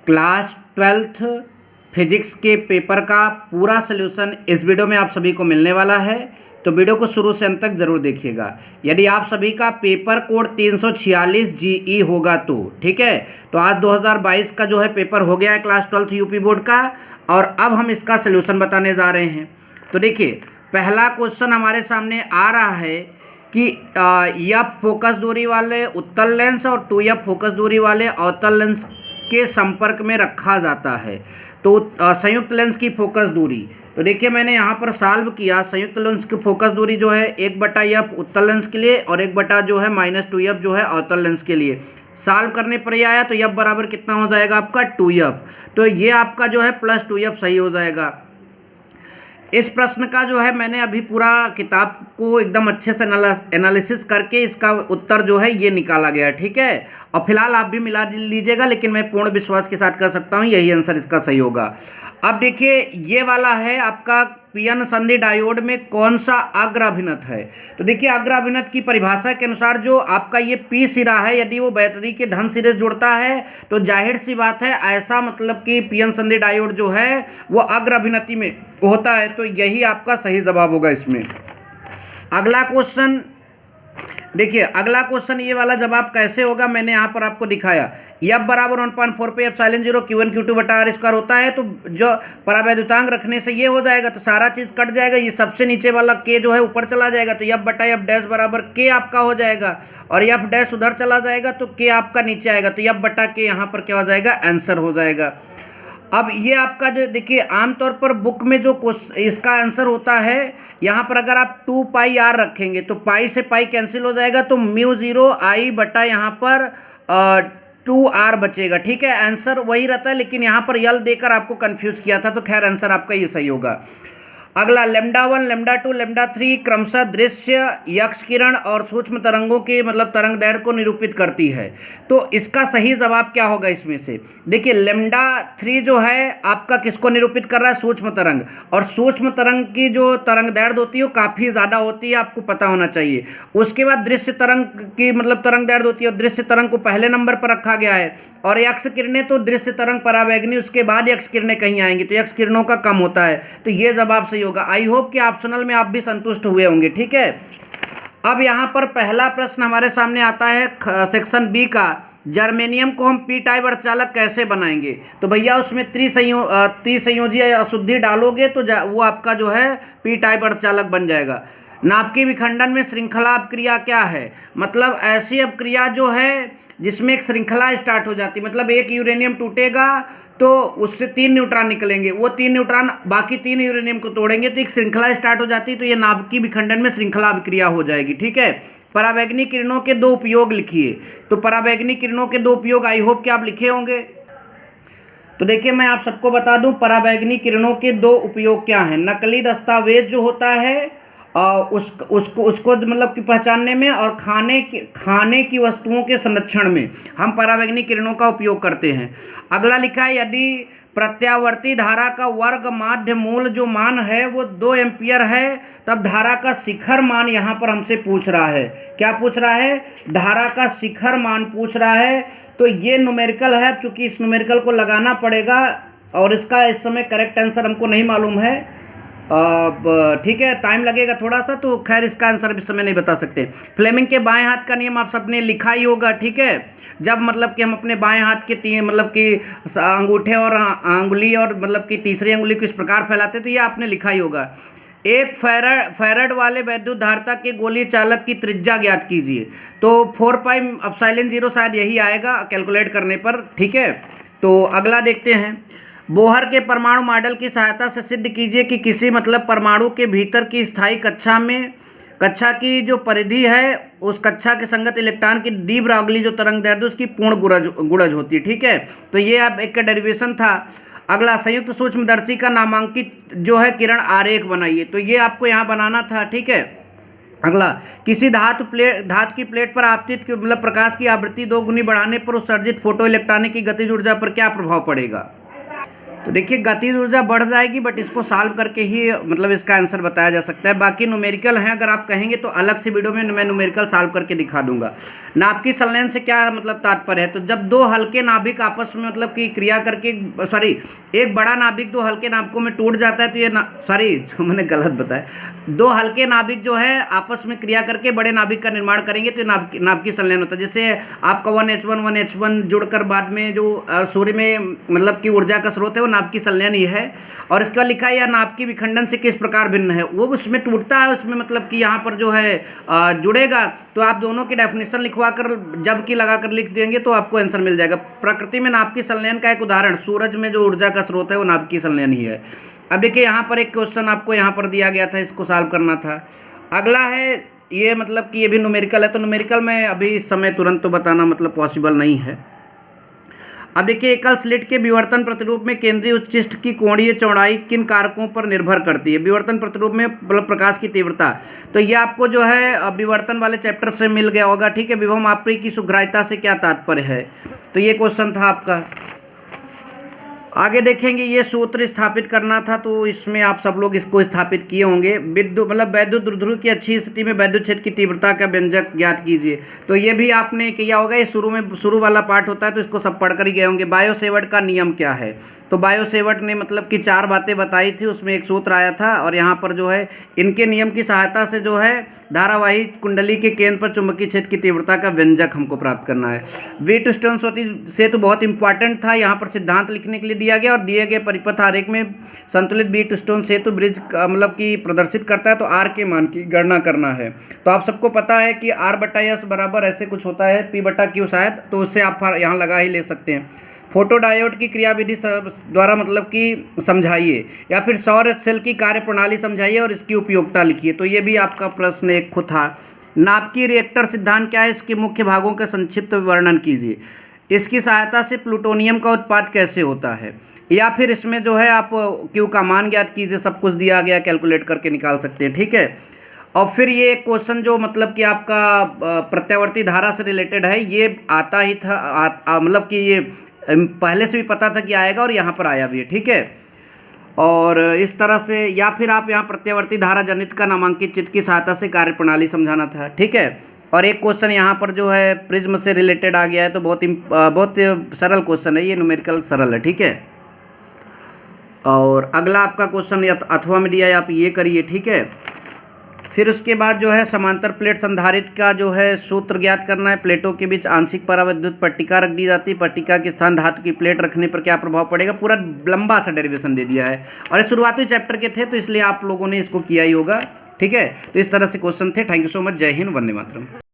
Class 12th physics के paper का पूरा सलूशन इस वीडियो में आप सभी को मिलने वाला है, तो वीडियो को शुरू से अंत तक ज़रूर देखिएगा। यदि आप सभी का पेपर कोड 346 GE होगा तो ठीक है। तो आज 2022 का जो है पेपर हो गया है क्लास 12th यूपी बोर्ड का, और अब हम इसका सलूशन बताने जा रहे हैं। तो देखिए, पहला क्वेश्चन हमारे सामने आ रहा है कि एफ फोकस दूरी वाले उत्तल लेंस और 2F फोकस दूरी वाले अवतल लेंस के संपर्क में रखा जाता है। तो संयुक्त लेंस की फोकस दूरी, तो देखिए मैंने यहाँ पर सॉल्व किया। संयुक्त लेंस की फोकस दूरी जो है 1/F उत्तल लेंस के लिए और 1 जो है -2F जो है अवतल लेंस के लिए। सॉल्व करने पर ये आया तो F बराबर कितना हो जाएगा आपका 2F। तो ये आपका जो है +2F सही हो जाएगा। इस प्रश्न का जो है मैंने अभी पूरा किताब को एकदम अच्छे से एनालिसिस करके इसका उत्तर जो है ये निकाला गया, ठीक है। और फिलहाल आप भी मिला लीजिएगा, लेकिन मैं पूर्ण विश्वास के साथ कह सकता हूँ यही आंसर इसका सही होगा। अब देखिए, ये वाला है आपका पीएन संधि डायोड में कौन सा अग्र अभिनत है। तो देखिए, अग्र अभिनत की परिभाषा के अनुसार जो आपका ये पी सिरा है, यदि वो बैटरी के धन सिरे से जुड़ता है तो जाहिर सी बात है ऐसा मतलब कि पीएन संधि डायोड जो है वो अग्र अभिनति में होता है। तो यही आपका सही जवाब होगा इसमें। अगला क्वेश्चन देखिए, अगला क्वेश्चन ये वाला जवाब कैसे होगा मैंने यहाँ पर आपको दिखाया। F बराबर 1/4 पे एप्सिलॉन 0 Q1 Q2 बटा R स्क्वायर होता है। तो जो परावैद्युतांक रखने से ये हो जाएगा, तो सारा चीज़ कट जाएगा। ये सबसे नीचे वाला K जो है ऊपर चला जाएगा, तो F/F डैश बराबर K आपका हो जाएगा, और F डैश उधर चला जाएगा तो K आपका नीचे आएगा। तो F/K यहाँ पर क्या हो जाएगा, आंसर हो जाएगा। अब ये आपका जो देखिए, आमतौर पर बुक में जो इसका आंसर होता है, यहाँ पर अगर आप 2πr रखेंगे तो पाई से पाई कैंसिल हो जाएगा, तो μ0I बटा यहाँ पर 2r बचेगा, ठीक है। आंसर वही रहता है, लेकिन यहाँ पर यल देकर आपको कंफ्यूज किया था, तो खैर आंसर आपका ये सही होगा। अगला λ1 λ2 λ3 क्रमशः दृश्य यक्ष किरण और सूक्ष्म तरंगों के मतलब तरंग दैर्घ्य को निरूपित करती है। तो इसका सही जवाब क्या होगा इसमें से। देखिए, λ3 जो है आपका किसको निरूपित कर रहा है, सूक्ष्म तरंग। और सूक्ष्म तरंग की जो तरंग दैर्घ्य होती है वो काफ़ी ज़्यादा होती है, आपको पता होना चाहिए। उसके बाद दृश्य तरंग की मतलब तरंग दैर्घ्य होती है, और दृश्य तरंग को पहले नंबर पर रखा गया है। और यक्ष किरणें तो दृश्य तरंग परावैगनी, उसके बाद यक्ष किरणें कहीं आएंगी, तो यक्ष किरणों का कम होता है। तो ये जवाब सही होगा। आई होप कि ऑप्शनल में आप भी संतुष्ट हुए होंगे, ठीक है। अब यहाँ पर पहला प्रश्न हमारे सामने आता है सेक्शन बी का, जर्मेनियम को हम पी टाइप अर्धचालक कैसे बनाएंगे। तो भैया उसमें त्रिसंयोजी अशुद्धि डालोगे तो वो आपका जो है पी टाइप अर्धचालक बन जाएगा। नाभिकीय विखंडन में श्रृंखला अपक्रिया क्या है, मतलब ऐसी अपक्रिया जो है जिसमें एक श्रृंखला स्टार्ट हो जाती है। मतलब एक यूरेनियम टूटेगा तो उससे 3 न्यूट्रॉन निकलेंगे, वो 3 न्यूट्रॉन बाकी 3 यूरेनियम को तोड़ेंगे, तो एक श्रृंखला स्टार्ट हो जाती है। तो ये नाभिकीय विखंडन में श्रृंखला अभिक्रिया हो जाएगी, ठीक है। परावैगनी किरणों के 2 उपयोग लिखिए। तो परावैगनी किरणों के 2 उपयोग आई होप कि आप लिखे होंगे। तो देखिए, मैं आप सबको बता दूं परावैगनी किरणों के 2 उपयोग क्या हैं। नकली दस्तावेज जो होता है उसको मतलब कि पहचानने में, और खाने की वस्तुओं के संरक्षण में हम परावैगनी किरणों का उपयोग करते हैं। अगला लिखा है, यदि प्रत्यावर्ती धारा का वर्ग माध्य मूल जो मान है वो 2 एम्पियर है, तब धारा का शिखर मान यहाँ पर हमसे पूछ रहा है। क्या पूछ रहा है, धारा का शिखर मान पूछ रहा है। तो ये न्यूमेरिकल है, चूंकि इस न्यूमेरिकल को लगाना पड़ेगा, और इसका इस समय करेक्ट आंसर हमको नहीं मालूम है, ठीक है, टाइम लगेगा थोड़ा सा, तो खैर इसका आंसर इस समय नहीं बता सकते। फ्लेमिंग के बाएं हाथ का नियम आप सबने लिखा ही होगा, ठीक है। जब मतलब कि हम अपने बाएं हाथ के मतलब कि अंगूठे और अंगुली और मतलब कि तीसरी अंगुली को इस प्रकार फैलाते, तो ये आपने लिखा ही होगा। एक फैराड वाले वैद्युत धारिता के गोलीय चालक की त्रिज्या ज्ञात कीजिए। तो 4πε0 शायद यही आएगा कैलकुलेट करने पर, ठीक है। तो अगला देखते हैं, बोहर के परमाणु मॉडल की सहायता से सिद्ध कीजिए कि किसी मतलब परमाणु के भीतर की स्थायी कक्षा की जो परिधि है उस कक्षा के संगत इलेक्ट्रॉन की डी ब्रॉगली जो तरंग दैर्घ्य उसकी पूर्ण गुणज होती है, ठीक है। तो ये अब एक का डेरिवेशन था। अगला, संयुक्त सूक्ष्मदर्शी का नामांकित जो है किरण आरेख बनाइए। तो ये आपको यहाँ बनाना था, ठीक है। अगला, किसी धातु की प्लेट पर आपतित मतलब प्रकाश की आवृत्ति 2 गुनी बढ़ाने पर उत्सर्जित फोटो इलेक्ट्रॉनिक की गतिज ऊर्जा पर क्या प्रभाव पड़ेगा। तो देखिए गतिज ऊर्जा बढ़ जाएगी, बट इसको सॉल्व करके ही मतलब इसका आंसर बताया जा सकता है। बाकी न्यूमेरिकल हैं, अगर आप कहेंगे तो अलग से वीडियो में मैं न्यूमेरिकल सॉल्व करके दिखा दूंगा। नाभिकीय संलयन से क्या मतलब तात्पर्य है, तो जब दो हल्के नाभिक आपस में मतलब कि क्रिया करके, एक बड़ा नाभिक दो हल्के नाभिकों में टूट जाता है तो ये मैंने गलत बताया, दो हल्के नाभिक जो है आपस में क्रिया करके बड़े नाभिक का निर्माण करेंगे तो नाभिकीय संलयन होता है। जैसे आपका 1H1 जुड़कर बाद में जो सूर्य में मतलब कि ऊर्जा का स्रोत है वो नाभिकीय संलयन ही है। और इसका लिखा है, या नाभिकीय विखंडन से किस प्रकार भिन्न है, वो उसमें टूटता है, उसमें मतलब कि यहाँ पर जो है जुड़ेगा, तो आप दोनों की डेफिनेशन लिखवा कर जब की लगा कर लिख देंगे तो आपको आंसर मिल जाएगा। प्रकृति में नाभिकीय संलयन का एक उदाहरण सूरज में जो ऊर्जा का स्रोत है वो नाभिकीय संलयन ही है। अब देखिए यहाँ पर एक क्वेश्चन आपको यहाँ पर दिया गया था, इसको सॉल्व करना था। अगला है ये मतलब कि ये भी न्यूमेरिकल है, तो न्यूमेरिकल में अभी इस समय तुरंत तो बताना मतलब पॉसिबल नहीं है। अब देखिए एकल स्लिट के विवर्तन प्रतिरूप में केंद्रीय उच्चिष्ट की कोणीय चौड़ाई किन कारकों पर निर्भर करती है। विवर्तन प्रतिरूप में मतलब प्रकाश की तीव्रता, तो ये आपको जो है विवर्तन वाले चैप्टर से मिल गया होगा, ठीक है। विभव मापी की सुग्राह्यता से क्या तात्पर्य है, तो ये क्वेश्चन था आपका। आगे देखेंगे ये सूत्र स्थापित करना था, तो इसमें आप सब लोग इसको स्थापित किए होंगे। विद्युत मतलब वैद्युत द्विध्रुव की अच्छी स्थिति में वैद्युत क्षेत्र की तीव्रता का व्यंजक ज्ञात कीजिए, तो ये भी आपने किया होगा। ये शुरू वाला पार्ट होता है तो इसको सब पढ़कर ही गए होंगे। बायो-सेवर्ट का नियम क्या है, तो बायो-सेवर्ट ने मतलब कि 4 बातें बताई थी, उसमें एक सूत्र आया था, और यहाँ पर जो है इनके नियम की सहायता से जो है धारावाही कुंडली के केंद्र पर चुंबकीय क्षेत्र की तीव्रता का व्यंजक हमको प्राप्त करना है। व्हीटस्टोन से तो बहुत इंपॉर्टेंट था, यहाँ पर सिद्धांत लिखने के लिए दिया गया, और दिए गए परिपथ आरेख में संतुलित व्हीटस्टोन सेतु ब्रिज मतलब कि प्रदर्शित करता है, तो आर के मान की गणना करना है। तो आप सबको पता है कि R/S बराबर ऐसे कुछ होता है P/Q शायद, तो उससे आप यहाँ लगा ही ले सकते हैं। फोटोडायोड की क्रियाविधि द्वारा मतलब कि समझाइए, या फिर सौर सेल की कार्य प्रणाली समझाइए और इसकी उपयोगिता लिखिए, तो ये भी आपका प्रश्न एक खुद था। नाभिकीय रिएक्टर सिद्धांत क्या है, इसके मुख्य भागों का संक्षिप्त वर्णन कीजिए। इसकी सहायता से प्लूटोनियम का उत्पाद कैसे होता है, या फिर इसमें जो है आप Q का मान ज्ञात कीजिए, सब कुछ दिया गया, कैलकुलेट करके निकाल सकते हैं, ठीक है। और फिर ये क्वेश्चन जो मतलब कि आपका प्रत्यावर्ती धारा से रिलेटेड है, ये आता ही था, मतलब कि ये पहले से भी पता था कि आएगा, और यहाँ पर आया भी है, ठीक है। और इस तरह से, या फिर आप यहाँ प्रत्यावर्ती धारा जनित का नामांकित चित्र की सहायता से कार्यप्रणाली समझाना था, ठीक है। और एक क्वेश्चन यहाँ पर जो है प्रिज्म से रिलेटेड आ गया है, तो बहुत सरल क्वेश्चन है ये, न्यूमेरिकल सरल है, ठीक है। और अगला आपका क्वेश्चन अथवा में दिया है, आप ये करिए, ठीक है। फिर उसके बाद जो है समांतर प्लेट संधारित्र का जो है सूत्र ज्ञात करना है। प्लेटों के बीच आंशिक पराविद्युत पट्टिका रख दी जाती है, पट्टिका के स्थान धातु की प्लेट रखने पर क्या प्रभाव पड़ेगा, पूरा लंबा सा डेरिवेशन दे दिया है, और ये शुरुआती चैप्टर के थे तो इसलिए आप लोगों ने इसको किया ही होगा, ठीक है। तो इस तरह से क्वेश्चन थे। थैंक यू सो मच, जय हिंद, वंदे मातरम।